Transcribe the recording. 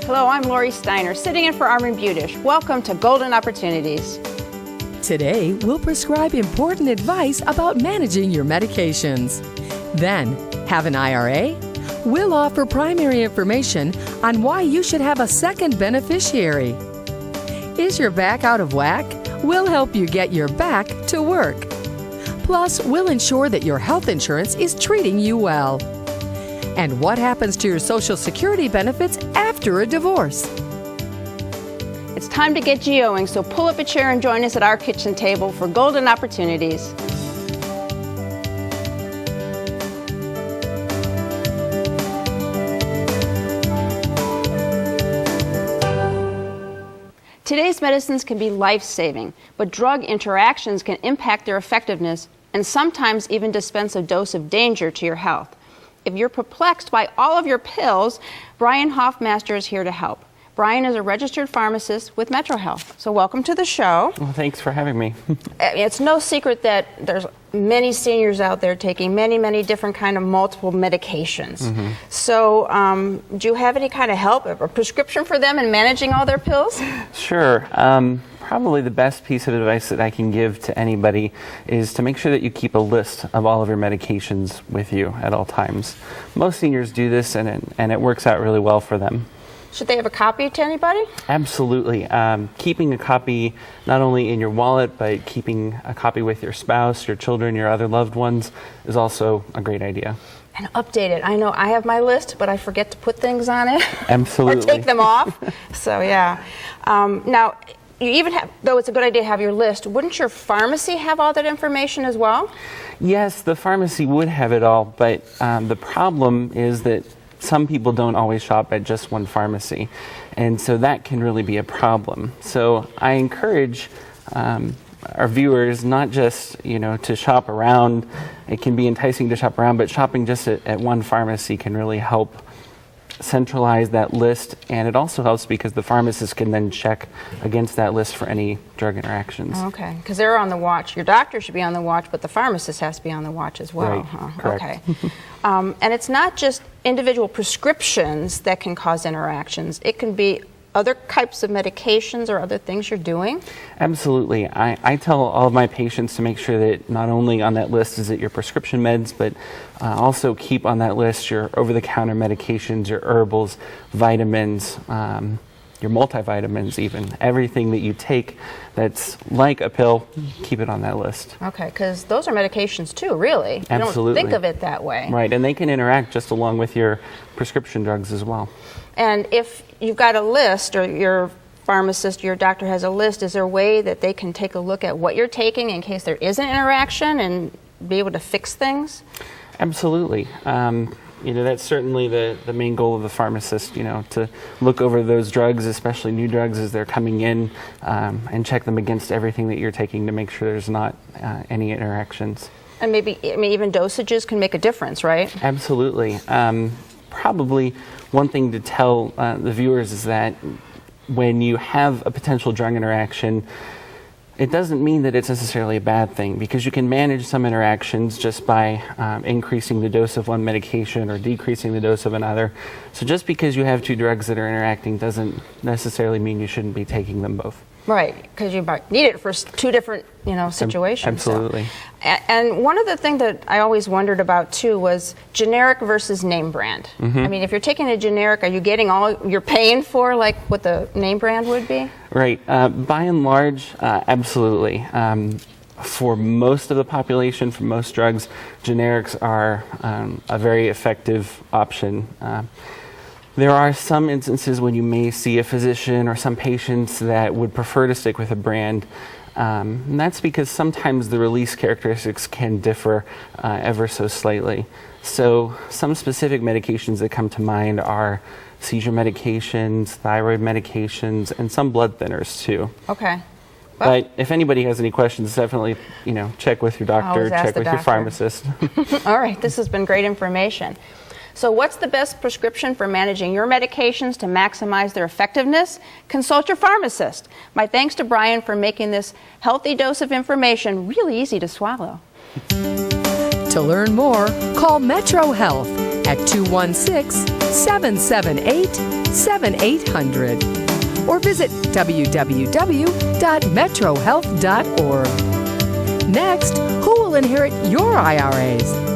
Hello, I'm Lori Steiner, sitting in for Armin Budish. Welcome to Golden Opportunities. Today, we'll prescribe important advice about managing your medications. Then, have an IRA? We'll offer primary information on why you should have a second beneficiary. Is your back out of whack? We'll help you get your back to work. Plus, we'll ensure that your health insurance is treating you well. And what happens to your Social Security benefits after a divorce? It's time to get geoing, so pull up a chair and join us at our kitchen table for Golden Opportunities. Today's medicines can be life-saving, but drug interactions can impact their effectiveness and sometimes even dispense a dose of danger to your health. If you're perplexed by all of your pills, Brian Hoffmaster is here to help. Brian is a registered pharmacist with Metro Health. So welcome to the show. Well, thanks for having me. It's no secret that there's many seniors out there taking many different kind of multiple medications. So do you have any kind of help, a prescription for them in managing all their pills? Sure. Probably the best piece of advice that I can give to anybody is to make sure that you keep a list of all of your medications with you at all times. Most seniors do this, and it works out really well for them. Should they have a copy to anybody? Absolutely. Keeping a copy not only in your wallet, but keeping a copy with your spouse, your children, your other loved ones is also a great idea. And update it. I know I have my list, but I forget to put things on it. Absolutely. Or take them off. So yeah. Now, you even have, though it's a good idea to have your list, wouldn't your pharmacy have all that information as well? Yes, the pharmacy would have it all, but the problem is that some people don't always shop at just one pharmacy, and so that can really be a problem. So I encourage our viewers not just to shop around. It can be enticing to shop around, but shopping just at one pharmacy can really help centralize that list, and it also helps because the pharmacist can then check against that list for any drug interactions. Okay, because they're on the watch. Your doctor should be on the watch, but the pharmacist has to be on the watch as well. Right. Huh? Correct. Okay. And it's not just individual prescriptions that can cause interactions. It can be other types of medications or other things you're doing? Absolutely. I tell all of my patients to make sure that not only on that list is it your prescription meds, but also keep on that list your over-the-counter medications, your herbals, vitamins, your multivitamins even. Everything that you take that's like a pill, keep it on that list. Okay, because those are medications too, really. Absolutely. You don't think of it that way. Right, and they can interact just along with your prescription drugs as well. And if you've got a list, or your pharmacist, your doctor has a list, is there a way that they can take a look at what you're taking in case there is an interaction and be able to fix things? Absolutely. That's certainly the main goal of the pharmacist, to look over those drugs, especially new drugs as they're coming in, and check them against everything that you're taking to make sure there's not any interactions. And maybe, even dosages can make a difference, right? Absolutely. Probably one thing to tell the viewers is that when you have a potential drug interaction, it doesn't mean that it's necessarily a bad thing, because you can manage some interactions just by increasing the dose of one medication or decreasing the dose of another. So just because you have two drugs that are interacting doesn't necessarily mean you shouldn't be taking them both. Right, because you might need it for two different, situations. Absolutely. So. And one of the things that I always wondered about too was generic versus name brand. I mean, if you're taking a generic, are you getting all you're paying for, like what the name brand would be? Right. By and large, absolutely. For most of the population, for most drugs, generics are a very effective option. There are some instances when you may see a physician or some patients that would prefer to stick with a brand. And that's because sometimes the release characteristics can differ ever so slightly. So some specific medications that come to mind are seizure medications, thyroid medications, and some blood thinners too. Okay. But if anybody has any questions, definitely, check with your doctor, check with your pharmacist. All right, this has been great information. So what's the best prescription for managing your medications to maximize their effectiveness? Consult your pharmacist. My thanks to Brian for making this healthy dose of information really easy to swallow. To learn more, call Metro Health at 216 778-7800 or visit www.metrohealth.org. Next, who will inherit your IRAs?